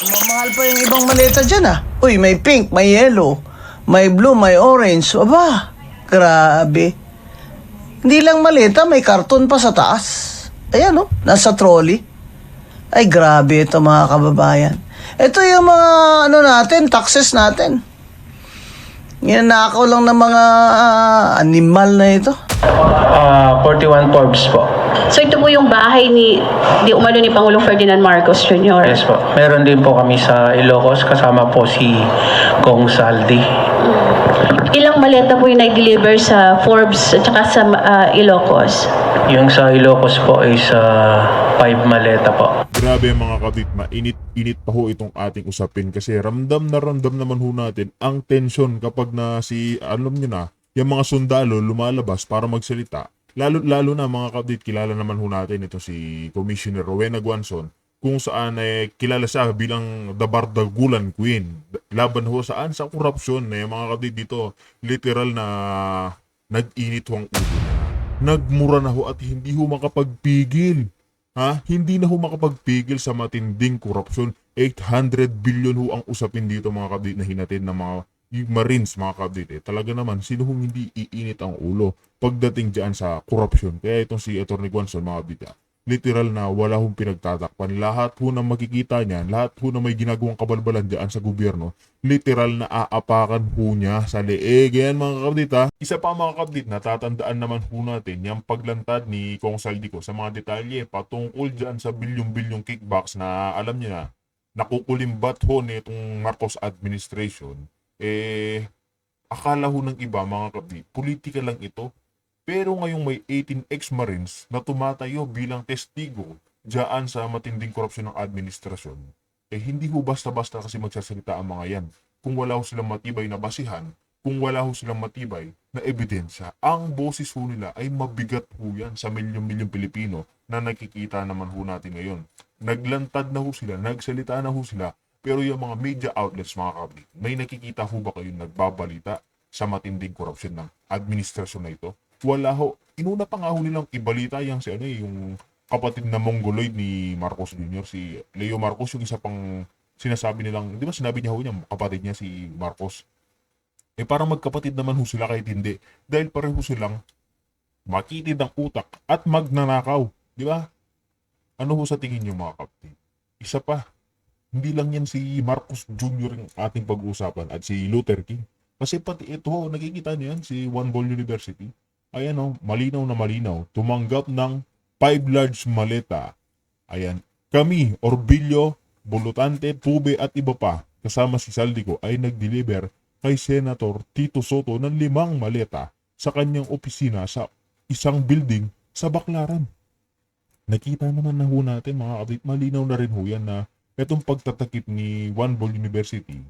Mamahal pa yung ibang maleta dyan ah. Uy, may pink, may yellow, may blue, may orange. Aba, grabe. Hindi lang maleta, may karton pa sa taas. Ayan oh, nasa trolley. Ay, grabe ito mga kababayan. Ito yung mga natin, taxes natin. Ginanakaw lang ng mga animal na ito. 41 Forbes po. So ito po yung bahay ni Pangulong Ferdinand Marcos Jr. Yes po. Meron din po kami sa Ilocos kasama po si Kong Saldi. Ilang maleta po yung nag-deliver sa Forbes at saka sa Ilocos? Yung sa Ilocos po ay sa 5 maleta po. Grabe mga kabit, mainit pa ho itong ating usapin kasi ramdam naman ho natin ang tensyon kapag alam nyo na, yung mga sundalo lumalabas para magsalita. Lalo na mga kabit, kilala naman ho natin ito si Commissioner Rowena Guanzon, kung saan kilala siya bilang the Bardagulan Queen. Laban ho saan? Sa korupsyon. Mga kabit dito, literal na nag-init ho ang ulo niya. Nagmura na ho at hindi ho makapagpigil. Hindi na ho makapagpigil sa matinding korupsyon. 800 billion ho ang usapin dito mga kabit na hinatid ng mga Marines mga kabit. Talaga naman, sino hong hindi iinit ang ulo pagdating dyan sa korupsyon. Kaya itong si Atty. Guanzon mga kabit, literal na wala hong pinagtatakpan. Lahat ho na makikita niyan, lahat ho na may ginagawang kabalbalan dyan sa gobyerno, literal na aapakan ho niya sa leeg. Yan mga kabit Isa pa mga kabit, natatandaan naman ho natin yung paglantad ni Kong Saldico sa mga detalye patungkol dyan sa bilyong-bilyong kickbacks na alam niyo na nakukulimbat ho nitong Marcos administration. Akala ho ng iba mga kabit, politika lang ito. Pero ngayong may 18 ex-Marines na tumatayo bilang testigo dyan sa matinding korupsyon ng administrasyon, hindi ho basta-basta kasi magsasalita ang mga yan. Kung wala ho silang matibay na basihan, kung wala ho silang matibay na ebidensya, ang boses ho nila ay mabigat ho yan sa milyon-milyong Pilipino na nakikita naman ho natin ngayon. Naglantad na ho sila, nagsalita na ho sila, pero yung mga media outlets mga kabit, may nakikita ho ba kayong nagbabalita sa matinding korupsyon ng administrasyon na ito? Wala ho. Inuna pa nga ho nilang ibalita yung yung kapatid na Mongoloid ni Marcos Jr., si Leo Marcos, yung isa pang sinasabi nilang, di ba sinabi niya ho niya, kapatid niya si Marcos. Parang magkapatid naman ho sila kahit hindi. Dahil pareho silang makitid ang utak at magnanakaw. Di ba? Ano ho sa tingin niyo mga kapatid? Isa pa, hindi lang yan si Marcos Jr. yung ating pag-uusapan at si Luther King. Kasi pati ito ho, nakikita niyo yan, si One Ball University. Ayan o, malinaw na malinaw. Tumanggap ng 5 large maleta. Ayan, kami, Orbilio, Bolutante, Tube at iba pa, kasama si Saldico ay nag-deliver kay Senator Tito Soto ng 5 maleta sa kanyang opisina sa isang building sa Baclaran. Nakita naman na ho natin mga kabit, malinaw na rin ho yan na itong pagtatakip ni One Ball University.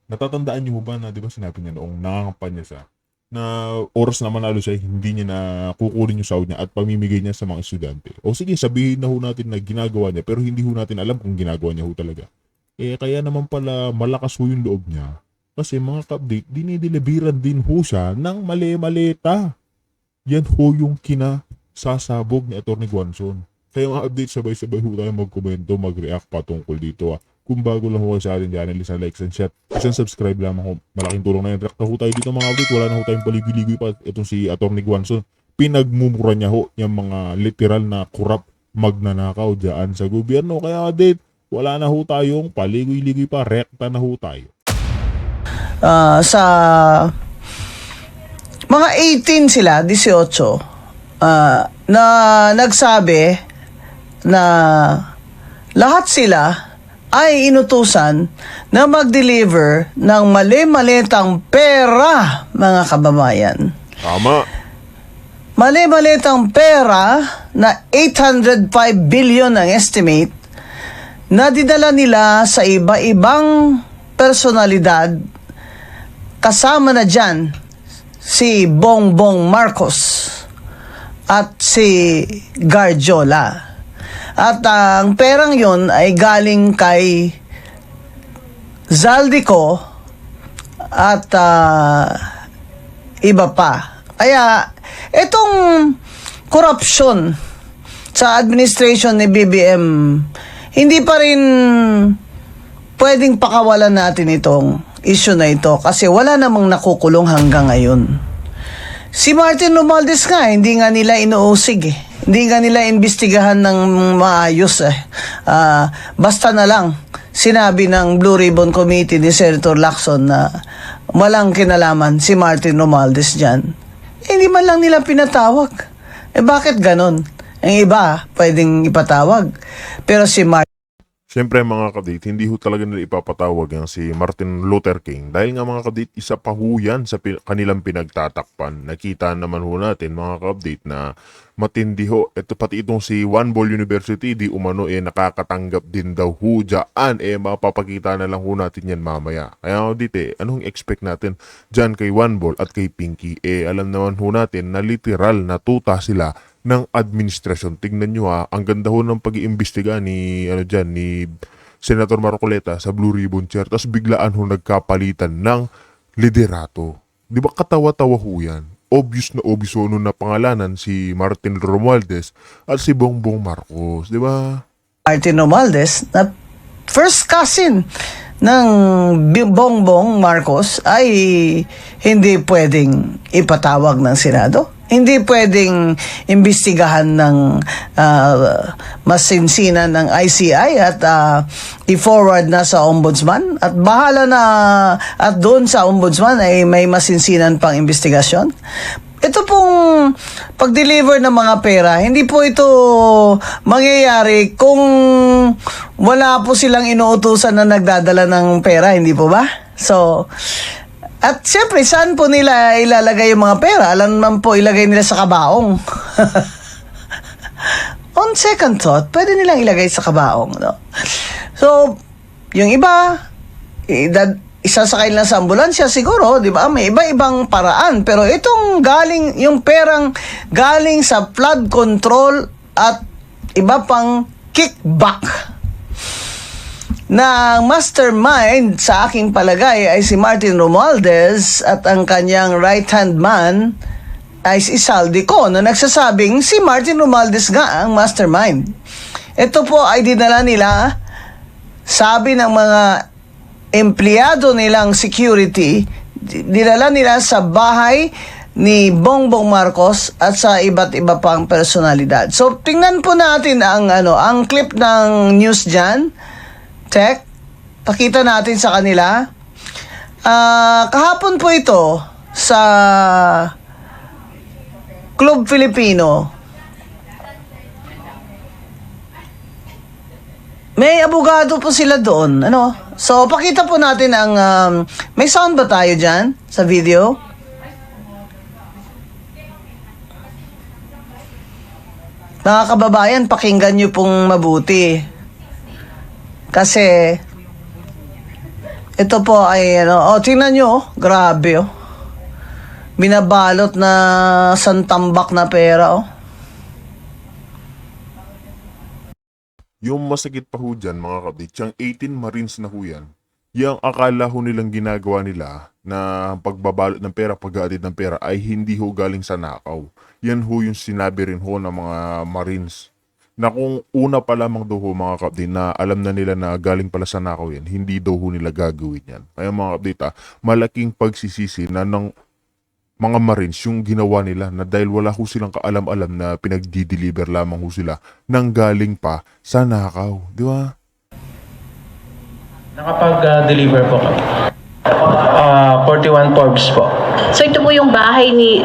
Natatandaan niyo ba na, di ba sinabi niya noong nangangampanya siya, na oras na manalo siya, hindi niya na kukunin yung sahod niya at pamimigay niya sa mga estudyante. O sige, sabihin na ho natin na ginagawa niya, pero hindi ho natin alam kung ginagawa niya ho talaga. Kaya naman pala malakas ho yung loob niya. Kasi mga ka-update, dinideliveran din ho siya ng mali-maleta. Yan ho yung kinasasabog ni Atty. Guanzon. Kaya mga update, sabay-sabay ho tayo magkomento, mag-react patungkol dito. Kung bago lang ho kayo sa ating channel, isang like and share, isang subscribe lamang ho. Malaking tulong na yan. React na ho tayo dito mga update. Wala na ho tayong paligoy-ligoy pa. Itong si Atty. Guanzon, pinagmumura niya ho yung mga literal na korap magnanakaw dyan sa gobyerno. Kaya update, wala na ho tayong paligoy-ligoy pa. React na ho tayo. Sa mga 18 sila, 18, na nagsabi na lahat sila ay inutusan na mag-deliver ng mali-malitang pera, mga kababayan. Tama. Mali-malitang pera na 805 billion ang estimate na dinala nila sa iba-ibang personalidad. Kasama na dyan si Bongbong Marcos at si Garjola. At ang perang yun ay galing kay Zaldico at iba pa. Kaya itong korupsyon sa administration ni BBM hindi pa rin pwedeng pakawalan natin itong issue na ito kasi wala namang nakukulong hanggang ngayon. Si Martin Romualdez nga, hindi nga nila inuusig eh. Hindi nga nila imbestigahan ng maayos eh. Basta na lang, sinabi ng Blue Ribbon Committee ni Senator Lacson na walang kinalaman si Martin Romualdez dyan. Hindi man lang nila pinatawag. Bakit ganon? Ang iba, pwedeng ipatawag. Pero si Siyempre mga kadate, hindi ho talaga nila ipapatawag yan si Martin Luther King. Dahil nga mga kadate, isa pa ho yan sa kanilang pinagtatakpan. Nakita naman ho natin mga kadate na matindi ho. Ito pati itong si One Ball University, di umano nakakatanggap din daw ho dyan. Mapapakita na lang ho natin yan mamaya. Kaya kadate, anong expect natin dyan kay One Ball at kay Pinky? Alam naman ho natin na literal na tuta sila ng administrasyon. Tingnan nyo ang ganda ho ng pag-iimbestiga ni Senator Marcoleta sa Blue Ribbon Chair, tapos biglaan ho nagkapalitan ng liderato. Di ba katawa-tawa ho yan? Obvious na obvious ho na pangalanan si Martin Romualdez at si Bongbong Marcos, di ba? Martin Romualdez na first cousin ng Bongbong Marcos ay hindi pwedeng ipatawag ng Senado. Hindi pwedeng imbestigahan ng masinsinan ng ICI at i-forward na sa ombudsman. At bahala na at doon sa ombudsman ay may masinsinan pang investigasyon. Ito pong pag-deliver ng mga pera, hindi po ito mangyayari kung wala po silang inuutusan na nagdadala ng pera, hindi po ba? So, at siyempre, saan po nila ilalagay yung mga pera? Alam naman po, ilagay nila sa kabaong. On second thought, pwede nilang ilagay sa kabaong. No? So, yung iba, isasakay lang sa ambulansya siguro, di ba? May iba-ibang paraan. Pero itong yung perang galing sa flood control at iba pang kickback na mastermind sa aking palagay ay si Martin Romualdez at ang kanyang right-hand man ay si Saldico na nagsasabing si Martin Romualdez nga ang mastermind. Ito po ay dinala nila, sabi ng mga empleyado nilang security, dinala nila sa bahay ni Bongbong Marcos at sa iba't iba pang personalidad. So tingnan po natin ang clip ng news dyan. Check. Pakita natin sa kanila. Kahapon po ito sa Club Filipino. May abogado po sila doon. So, pakita po natin ang... may sound ba tayo dyan sa video? Mga kababayan, pakinggan nyo pong mabuti. Kasi, ito po ay, tingnan nyo, grabe, binabalot na santambak na pera, Yung masakit pa ho dyan, mga kabit, yung 18 Marines na ho yan, yung akala ho nilang ginagawa nila na pagbabalot ng pera, pag-aatid ng pera, ay hindi ho galing sa nakaw. Yan ho yung sinabi rin ho ng mga Marines. Na kung una pa lamang daw ho mga kapatid na alam na nila na galing pala sa nakaw yan, hindi daw ho nila gagawin yan. Kaya mga kapatid, malaking pagsisisi na ng mga Marines yung ginawa nila na dahil wala ho silang kaalam-alam na pinagdi-deliver lamang ho sila nang galing pa sa nakaw. Di ba? Nakapag-deliver po kami. 41 Forbes po. So ito po yung bahay ni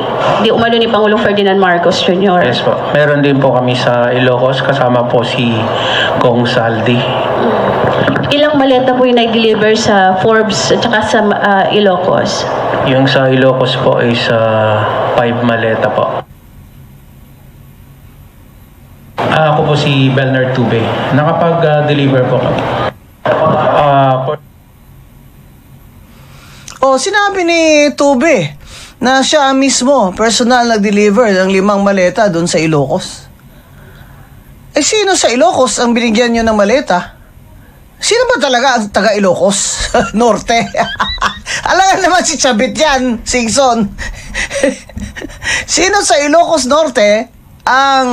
Pangulong Ferdinand Marcos Jr. Yes po. Meron din po kami sa Ilocos kasama po si Kong Saldi. Ilang maleta po yung nag-deliver sa Forbes at saka sa Ilocos? Yung sa Ilocos po is 5 maleta po. Ako po si Belnard Tube. Nakapag-deliver po kami. Sinabi ni Tube na siya mismo personal nag-deliver ng 5 maleta doon sa Ilocos. Sino sa Ilocos ang binigyan nyo ng maleta? Sino ba talaga ang taga Ilocos? Norte. Alam naman si Chabit yan, Singson. Sino sa Ilocos Norte ang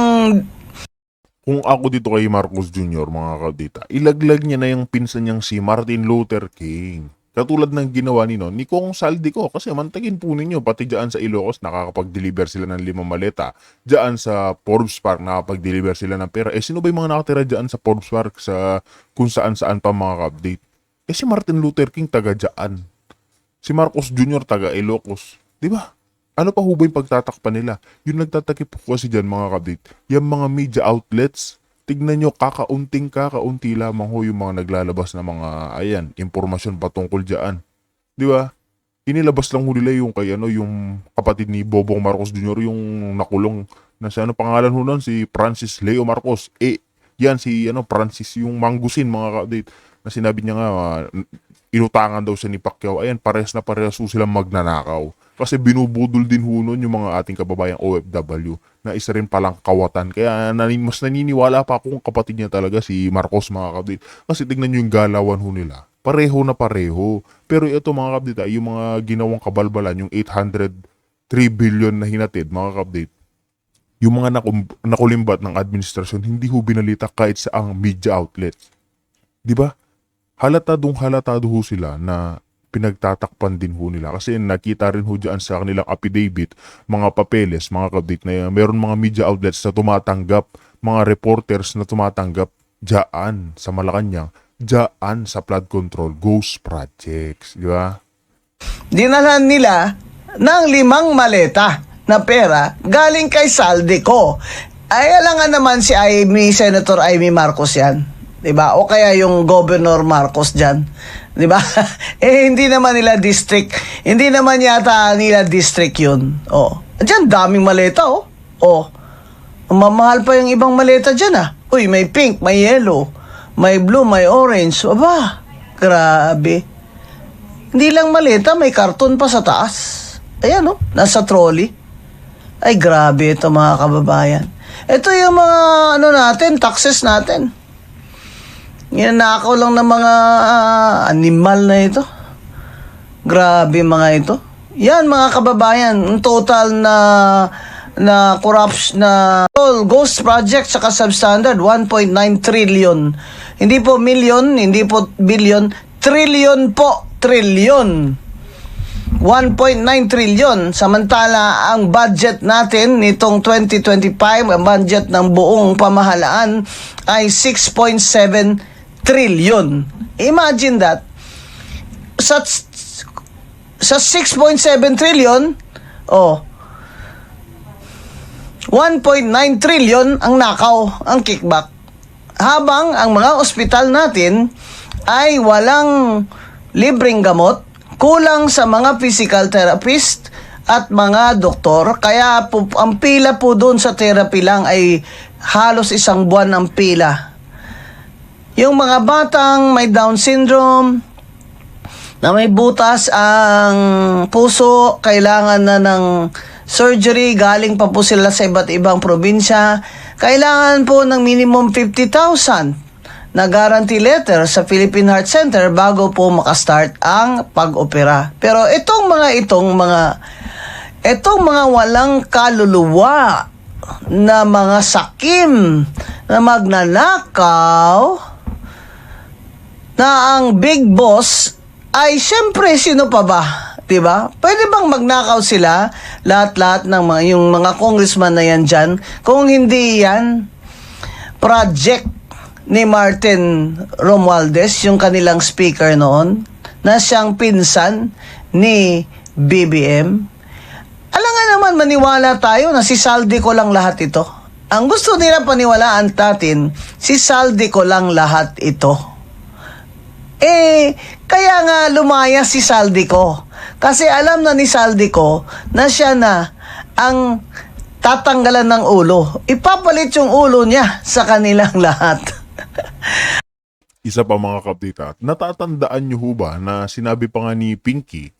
Kung ako dito kay Marcos Jr., mga kabdita, ilaglag niya na yung pinsan niyang si Martin Luther King. Katulad ng ginawa ni Kong Saldico, kasi mantagin po ninyo, pati dyan sa Ilocos, nakakapag-deliver sila ng 5 maleta. Dyan sa Forbes Park, nakakapag-deliver sila ng pera. Sino ba yung mga nakatira dyan sa Forbes Park, sa kung saan-saan pa mga update? Si Martin Luther King, taga dyan. Si Marcos Jr., taga Ilocos. Di ba? Ano pa ho ba yung pagtatakpan nila? Yung nagtatakip po kasi dyan mga kabit, yung mga media outlets, tignan nyo, kakaunti lamang ho yung mga naglalabas na mga, impormasyon patungkol dyan. Di ba? Inilabas lang ho nila yung kay yung kapatid ni Bobong Marcos Jr., yung nakulong, na si pangalan ho nun, si Francis Leo Marcos. Yan si Francis, yung Manggusin mga kabit, na sinabi niya nga, inutangan daw siya ni Pacquiao. Parehas na parehas ho silang magnanakaw. Kasi binubudol din ho nun yung mga ating kababayang OFW na isa rin palang kawatan. Kaya mas naniniwala pa akong kapatid niya talaga si Marcos mga kabdit. Kasi tignan nyo yung galawan ho nila. Pareho na pareho. Pero ito mga kabdit, yung mga ginawang kabalbalan, yung 803 billion na hinatid mga kabdit, yung mga nakulimbat ng administrasyon, hindi ho binalita kahit sa ang media outlets. Diba? Halatado ho sila na pinagtatakpan din ho nila. Kasi nakita rin ho dyan sa kanilang affidavit, mga papeles, mga kabit na meron mga media outlets na tumatanggap, mga reporters na tumatanggap dyan sa Malacanang, dyan sa flood control, ghost projects. Di ba? Dinalhan nila ng 5 maleta na pera galing kay Saldico. Ay, alangan naman si Senator Amy Marcos yan. Diba? O kaya yung Governor Marcos dyan. Diba? Hindi naman nila district. Hindi naman yata nila district yun. Dyan, daming maleta, mamahal pa yung ibang maleta dyan, Uy, may pink, may yellow, may blue, may orange. Aba, grabe. Hindi lang maleta, may karton pa sa taas. Ayan, nasa trolley. Ay, grabe ito mga kababayan. Ito yung mga, natin, taxes natin. Ninanakaw lang ng mga animal na ito. Grabe mga ito. Yan mga kababayan, ang total na corruption na ghost project sa substandard 1.9 trillion. Hindi po million, hindi po billion, trillion po, trillion. 1.9 trillion. Samantala, ang budget natin nitong 2025, ang budget ng buong pamahalaan ay 6.7 trillion. Imagine that. Sa 6.7 trillion, 1.9 trillion ang nakaw, ang kickback. Habang ang mga ospital natin ay walang libreng gamot, kulang sa mga physical therapist at mga doktor. Kaya ang pila po doon sa therapy lang ay halos 1 buwan ang pila. Yung mga batang may Down syndrome, na may butas ang puso, kailangan na ng surgery, galing pa po sila sa iba't ibang probinsya, kailangan po ng minimum 50,000 na guarantee letter sa Philippine Heart Center bago po makastart ang pag-opera. Pero itong mga walang kaluluwa na mga sakim na magnanakaw, na ang big boss ay syempre sino pa ba? 'Di ba? Pwede bang magnakaw sila lahat-lahat ng yung mga congressman na yan diyan kung hindi yan project ni Martin Romualdez, yung kanilang speaker noon, na siyang pinsan ni BBM? Alangan naman maniwala tayo na si Saldico lang lahat ito. Ang gusto nila paniwalaan natin, si Saldico lang lahat ito. Kaya nga lumaya si Saldico. Kasi alam na ni Saldico na siya na ang tatanggalan ng ulo. Ipapalit yung ulo niya sa kanilang lahat. Isa pa mga kapdita, natatandaan nyo ho ba na sinabi pa nga ni Pinky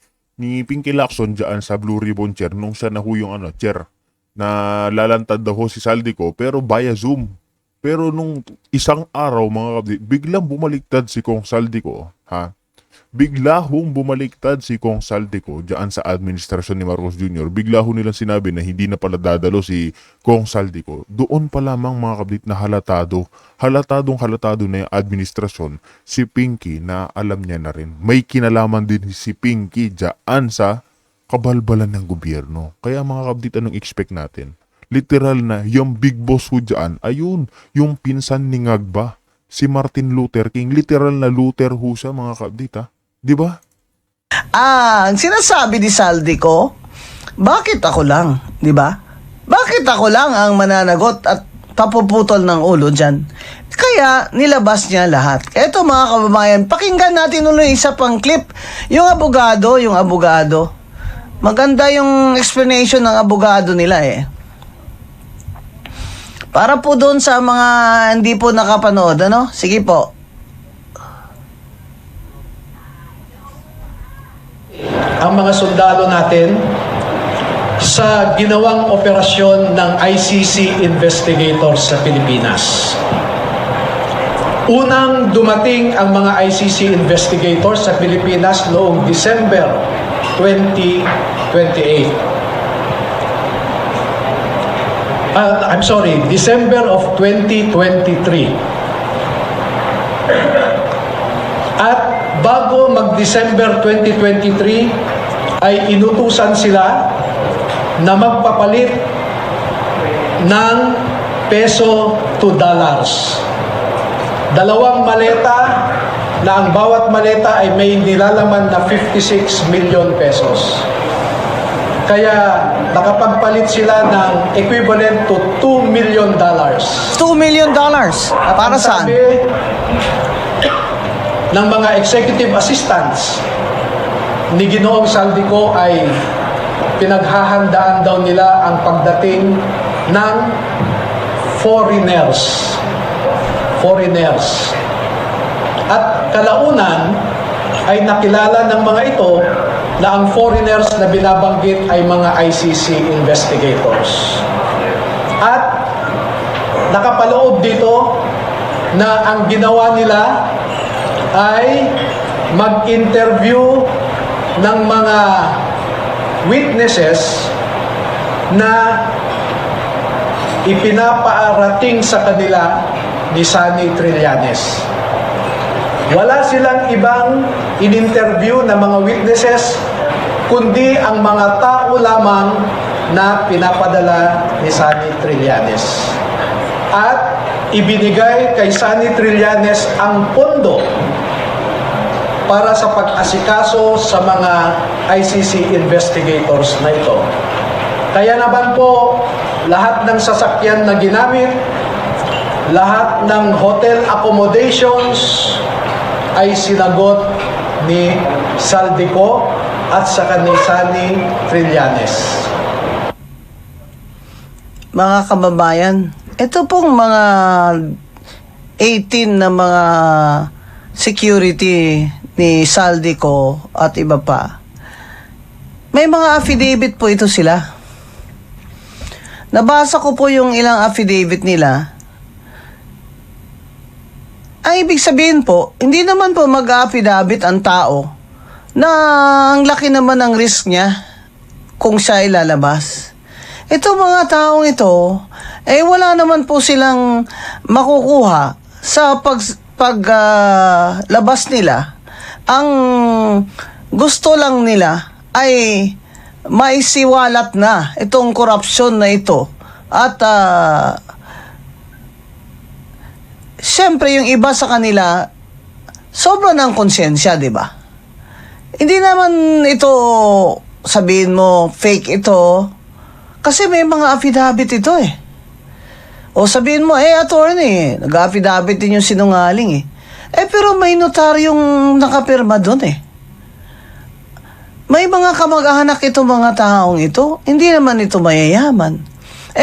Lacson dyan sa Blue Ribbon Chair nung siya na ho yung chair na lalantad daw ho si Saldico pero via Zoom. Pero nung isang araw mga kapdita, biglang bumaliktad si Kong Saldico, bigla hong bumaliktad si Kong Saldico diyan sa administrasyon ni Marcos Jr. Bigla ho nilang sinabi na hindi na pala dadalo si Kong Saldico. Doon pa lamang mga kablit na halatado na yung administrasyon si Pinky na alam niya na rin. May kinalaman din si Pinky diyan sa kabalbalan ng gobyerno. Kaya mga kablit, anong expect natin? Literal na yung big boss ho diyan, ayun, yung pinsan ni Ngagba, si Martin Luther King. Literal na Luther ho siya mga kablit, ha? Di ba? Ang sinasabi ni Saldico, bakit ako lang, di ba? Bakit ako lang ang mananagot at papuputol ng ulo dyan? Kaya nilabas niya lahat. Eto mga kababayan, pakinggan natin ulit isa pang clip. Yung abogado. Maganda yung explanation ng abogado nila eh. Para po doon sa mga hindi po nakapanood, ano? Sige po. Ang mga sundalo natin sa ginawang operasyon ng ICC investigators sa Pilipinas. Unang dumating ang mga ICC investigators sa Pilipinas noong December 2028. December of 2023. At bago mag-December 2023, ay inutusan sila na magpapalit ng peso to dollars. Dalawang maleta na ang bawat maleta ay may nilalaman na 56 million pesos. Kaya nakapagpalit sila ng equivalent to $2 million. $2 million? Para saan? Sabi ng mga executive assistants ni Ginoong Saldico ay pinaghahandaan daw nila ang pagdating ng foreigners. At kalaunan ay nakilala ng mga ito na ang foreigners na binabanggit ay mga ICC investigators. At nakapaloob dito na ang ginawa nila ay mag-interview ng mga witnesses na ipinapaarating sa kanila ni Sunny Trillanes. Wala silang ibang in-interview na mga witnesses kundi ang mga tao lamang na pinapadala ni Sunny Trillanes. At ibinigay kay Sunny Trillanes ang pondo para sa pag-asikaso sa mga ICC investigators na ito. Kaya naman po, lahat ng sasakyan na ginamit, lahat ng hotel accommodations ay sinagot ni Saldico at saka ni Sunny Trillanes. Mga kababayan, ito pong mga 18 na mga security ni Saldico at iba pa. May mga affidavit po ito sila. Nabasa ko po yung ilang affidavit nila. Ay, ibig sabihin po, hindi naman po mag-affidavit ang tao na ang laki naman ng risk niya kung siya ilalabas. Ito mga taong ito, wala naman po silang makukuha sa paglabas nila. Ang gusto lang nila ay maisiwalat na itong korupsyon na ito. At siyempre yung iba sa kanila, sobra ng konsensya, di ba? Hindi naman ito, sabihin mo, fake ito. Kasi may mga affidavit ito eh. O sabihin mo, attorney, nag-affidavit din yung sinungaling eh. Pero may notaryong nakapirma doon eh. May mga kamag-anak itong mga taong ito, hindi naman ito mayayaman.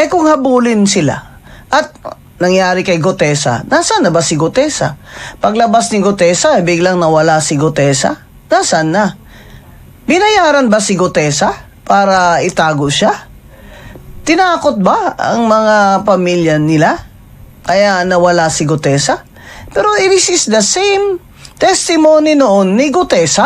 Kung habulin sila, at nangyari kay Gutesa, nasaan na ba si Gutesa? Paglabas ni Gutesa, biglang nawala si Gutesa? Nasaan na? Binayaran ba si Gutesa para itago siya? Tinakot ba ang mga pamilya nila? Kaya nawala si Gutesa? Pero it is the same testimony noon ni Gutesa.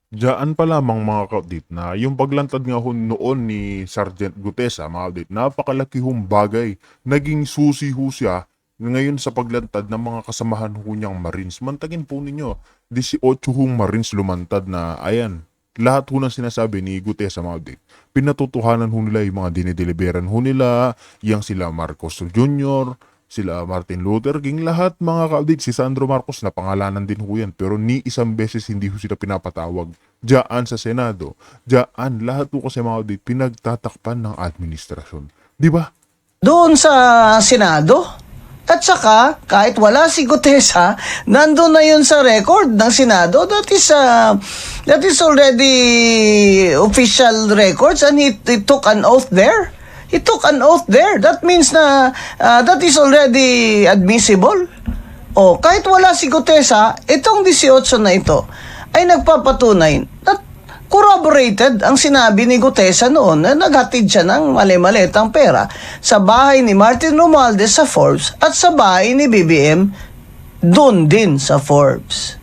Diyan pa lamang mga ka-update na yung paglantad nga ho noon ni Sergeant Gutesa, mga update, napakalaki hong bagay. Naging susi ho siya ngayon sa paglantad ng mga kasamahan ho niyang Marines. Mantagin po ninyo, 18 hong Marines lumantad na, ayan, lahat ho ng sinasabi ni Gutesa, mga update. Pinatutuhanan ho nila yung mga dinideliberan ho nila, yang sila Marcos Jr., sila Martin Luther King, lahat mga ka-update. Si Sandro Marcos na pangalanan din ho yan, pero ni isang beses hindi ho sila pinapatawag. Diyan sa Senado, diyan lahat ho kasi mga update pinagtatakpan ng administrasyon. Di ba? Doon sa Senado. At saka, kahit wala si Gutesa, nandun na yun sa record ng Senado. That is already official records, and he took an oath there. He took an oath there. That means na that is already admissible. O, kahit wala si Gutesa, itong 18 na ito ay nagpapatunay na corroborated ang sinabi ni Gutesa noon na naghatid siya ng mali-malitang pera sa bahay ni Martin Romualdez sa Forbes at sa bahay ni BBM doon din sa Forbes.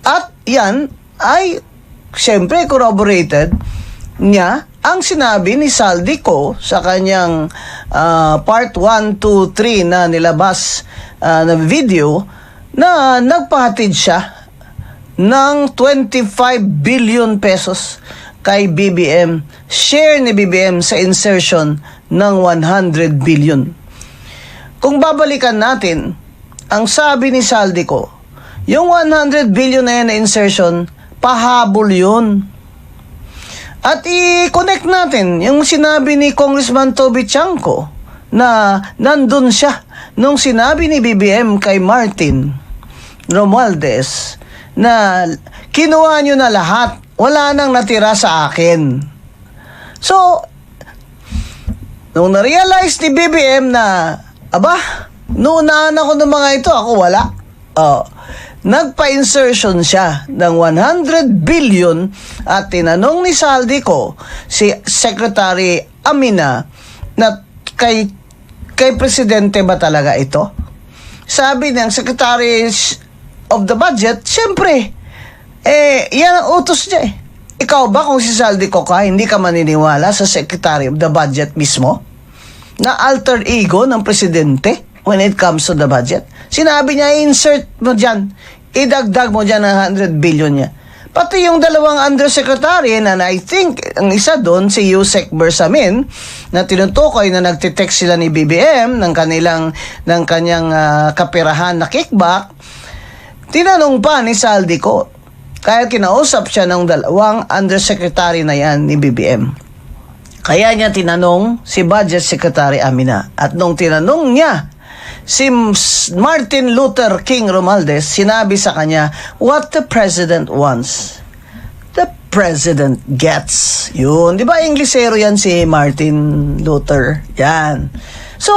At yan ay siyempre corroborated niya ang sinabi ni Saldico sa kanyang part 1, 2, 3 na nilabas na video na nagpahatid siya ng 25 billion pesos kay BBM. Share ni BBM sa insertion ng 100 billion. Kung babalikan natin, ang sabi ni Saldico, yung 100 billion na yan na insertion, pahabol yun. At i-connect natin yung sinabi ni Congressman Toby Chanco na nandun siya nung sinabi ni BBM kay Martin Romualdez na kinuha nyo na lahat, wala nang natira sa akin. So, nung na-realize ni BBM na, aba, nuunahan ako ng mga ito, ako wala. Nagpa-insertion siya ng 100 billion at tinanong ni Saldico si Secretary Amina na kay Presidente ba talaga ito? Sabi ng Secretary of the Budget, siyempre, yan ang utos niya eh. Ikaw ba kung si Saldico ka, hindi ka maniniwala sa Secretary of the Budget mismo? Na alter ego ng Presidente when it comes to the budget? Sinabi niya, insert mo dyan, idagdag mo dyan ang 100 billion niya. Pati yung dalawang undersecretary, and I think ang isa doon, si Yusek Bersamin, na tinutukoy na nagtitext sila ni BBM ng kanyang kapirahan na kickback, tinanong pa ni Saldico, kaya kinausap siya ng dalawang undersecretary na yan ni BBM. Kaya niya tinanong si Budget Secretary Amina. At nung tinanong niya si Martin Luther King Romualdez, sinabi sa kanya, what the president wants, the president gets. Yun. Di ba Inglesero yan si Martin Luther? Yan. So,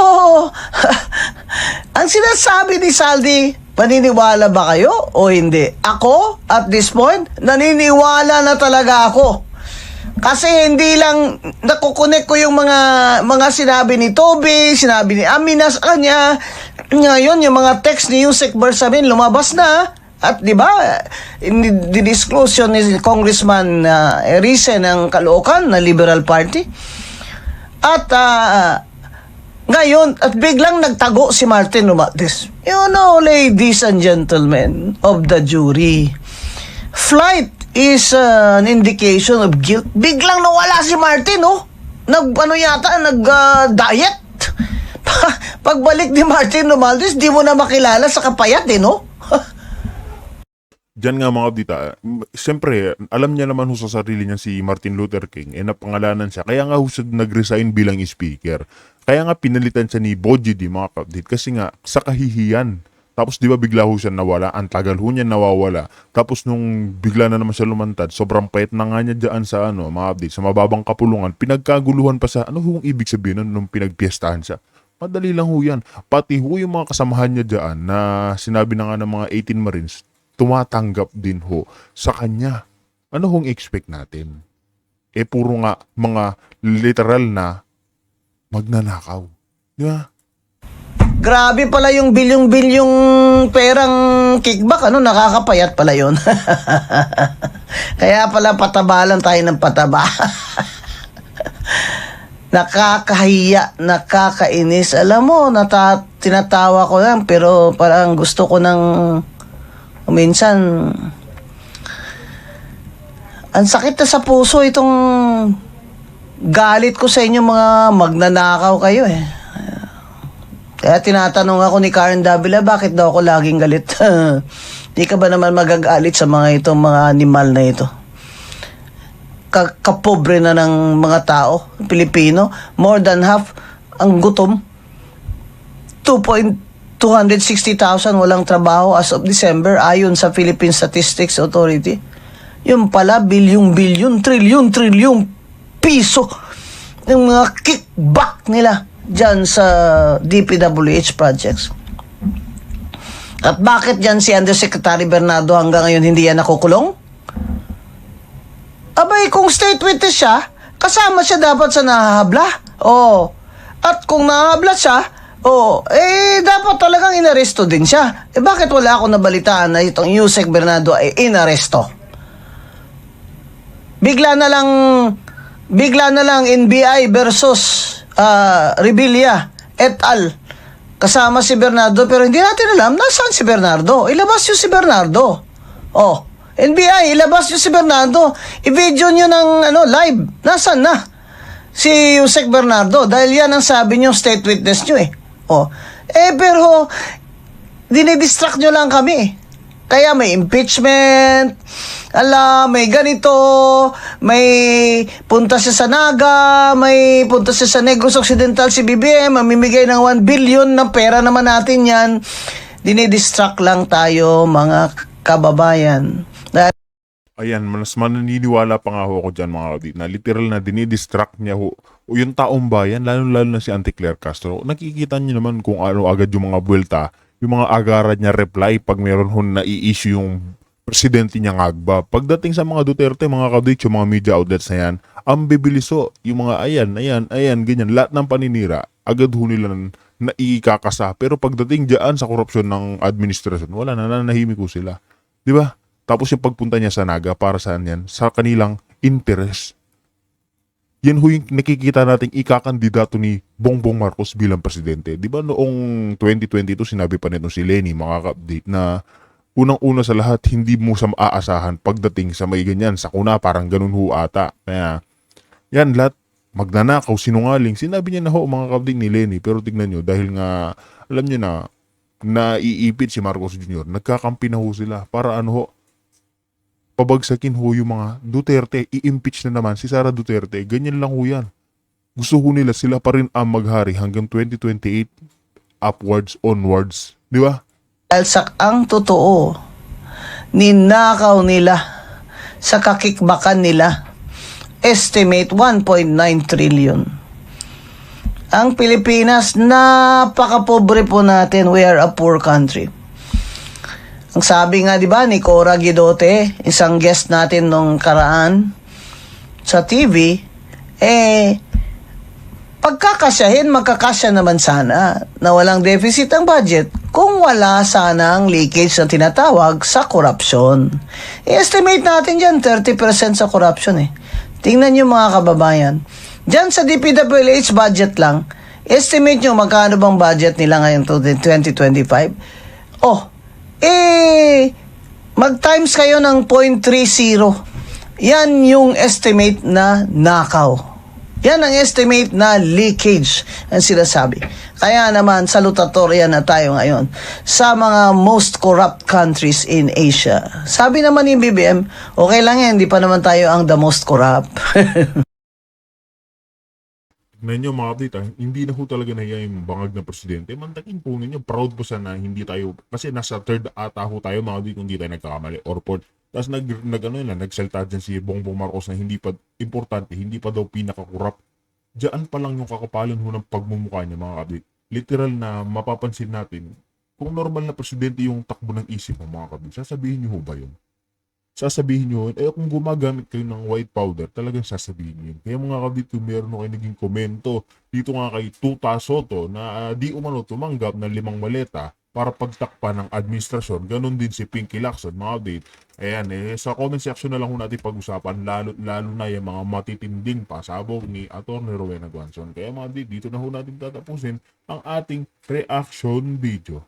ang sinasabi ni Saldi, maniniwala ba kayo o hindi? Ako, at this point, naniniwala na talaga ako. Kasi hindi lang nakukunik ko yung mga sinabi ni Toby, sinabi ni Amina sa kanya. Ngayon, yung mga text ni Yusek Bersamin lumabas na. At di ba, didisclose yun ni Congressman Erice ng Caloocan na Liberal Party. At ngayon, at biglang nagtago si Martin Romualdez. You know, ladies and gentlemen of the jury, flight is an indication of guilt. Biglang nawala si Martin, oh. Nag-diet. Pagbalik ni Martin Romualdez, di mo na makilala sa kapayat, no? Diyan nga mga dita, siyempre, alam niya naman ho sa sarili niya si Martin Luther King, napangalanan siya. Kaya nga ho siya nag-resign bilang speaker. Kaya nga pinalitan siya ni Boji di mga kapdit. Kasi nga, sa kahihiyan. Tapos di ba bigla ho siya nawala, ang tagal ho niya nawawala. Tapos nung bigla na naman siya lumantad, sobrang payat na nga niya dyan sa mga update, sa mababang kapulungan, pinagkaguluhan pa sa ano hong ibig sabihin nung pinagpiestahan siya. Madali lang ho yan. Pati ho yung mga kasamahan niya dyan na sinabi na nga ng mga 18 Marines, tumatanggap din ho sa kanya. Ano hong expect natin? Puro nga mga literal na magnanakaw. Di ba? Grabe pala yung bilyong-bilyong perang kickback, ano, nakakapayat pala yun. Kaya pala pataba lang tayo ng pataba. Nakakahiya, nakakainis. Alam mo, tinatawa ko lang, pero parang gusto ko ng minsan, ang sakit na sa puso itong galit ko sa inyo mga magnanakaw kayo eh. Kaya tinatanong ako ni Karen Davila, bakit daw ako laging galit? Di ka ba naman magagalit sa mga itong mga animal na ito? Kapobre na ng mga tao, Pilipino. More than half ang gutom. 260,000 walang trabaho as of December ayon sa Philippine Statistics Authority. Yung pala, bilyong-bilyon, trilyon piso ng mga kickback nila dyan sa DPWH projects. At bakit dyan si Undersecretary Bernardo hanggang ngayon hindi yan nakukulong? Abay, kung state witness siya, kasama siya dapat sa nahahabla. Oh. At kung nahahabla siya, dapat talagang inaresto din siya. Bakit wala ako nabalitaan na itong Yusek Bernardo ay inaresto? Bigla na lang NBI versus Revilla et al. Kasama si Bernardo, pero hindi natin alam nasaan si Bernardo. Ilabas yun si Bernardo. NBI, ilabas nyo si Bernardo. I-video nyo ng live. Nasaan na? Si Yusek Bernardo. Dahil yan ang sabi nyo, state witness nyo eh. Pero dinidistract nyo lang kami. Kaya may impeachment, may ganito, may punta siya sa Naga, may punta siya sa Negros Occidental si BBM, mamimigay ng 1 billion na pera naman natin yan. Dinidistract lang tayo, mga kababayan. Ayan, mas mananiniwala pa nga ho ako dyan mga kabit na literal na dinidistract niya ho o yung taong bayan, lalo-lalo na si Auntie Claire Castro. Nakikita niyo naman kung ano agad yung mga buwelta, yung mga agara niya reply pag meron ho na i-issue yung presidente niya ngagba. Pagdating sa mga Duterte, mga kabit, yung mga media outlets na yan, ang bibiliso, yung mga ayan, ganyan, lahat ng paninira, agad ho nila na ikakasa. Pero pagdating dyan sa korupsyon ng administrasyon, wala na, nanahimik ko sila. Di ba? Tapos yung pagpunta niya sa Naga, para saan yan? Sa kanilang interest. Yan ho yung nakikita nating ikakandidato ni Bongbong Marcos bilang presidente. Di ba noong 2022, sinabi pa nito si Lenny, mga ka-update, na unang-una sa lahat, hindi mo siya maaasahan pagdating sa may ganyan. Sa kuna, parang ganun ho ata. Kaya, yan lahat, magnanakaw, sinungaling. Sinabi niya na ho, mga ka-update ni Lenny. Pero tignan nyo, dahil nga, alam niyo na, naiipit si Marcos Jr., nagkakampi na ho sila para ano ho, pabagsakin ho yung mga Duterte, i-impeach na naman si Sara Duterte. Ganyan lang ho yan. Gusto ho nila sila pa rin ang maghari hanggang 2028 upwards, onwards. Di ba? Dahil ang totoo, ninakaw nila sa kakikbakan nila, estimate 1.9 trillion. Ang Pilipinas, napakapobre po natin. We are a poor country. Ang sabi nga, di ba, ni Cora Guidote, isang guest natin nung karaan sa TV, pagkakasyahin, magkakasya naman sana na walang deficit ang budget kung wala sana ang leakage na tinatawag sa korupsyon. I-estimate natin dyan, 30% sa korupsyon eh. Tingnan nyo mga kababayan. Dyan sa DPWH budget lang, estimate nyo magkano bang budget nila ngayon to 2025? Mag-times kayo ng 0.30. Yan yung estimate na nakaw. Yan ang estimate na leakage ang sinasabi. Kaya naman, salutatorya na tayo ngayon sa mga most corrupt countries in Asia. Sabi naman ni BBM, okay lang yan, hindi pa naman tayo ang the most corrupt. Tignan nyo mga update, hindi na ho talaga nahiya yung bangag na presidente. Mantakin po ninyo, proud po sana hindi tayo, kasi nasa third ata ho tayo mga update kung hindi tayo nagkakamali or fourth. Tapos nagsalta dyan si Bongbong Marcos na hindi pa importante, hindi pa daw pinaka-corrupt. Diyan pa lang yung kakapalan ho ng pagmumukha niya mga update. Literal na mapapansin natin, kung normal na presidente yung takbo ng isip mo mga kapatid, sasabihin niyo ho ba yun? sasabihin nyo, kung gumagamit kayo ng white powder, talagang sasabihin nyo yun. Kaya mga kabit, kung meron kayo naging komento dito nga kay Tuta Soto na di umano tumanggap ng 5 maleta para pagtakpan ng administrasyon, ganun din si Pinky Lacson, mga update. Ayan, sa comment section na lang ho natin pag-usapan, lalo na yung mga matitinding pasabog ni Atty. Rowena Guanzon. Kaya mga update, dito na ho natin tatapusin ang ating reaction video.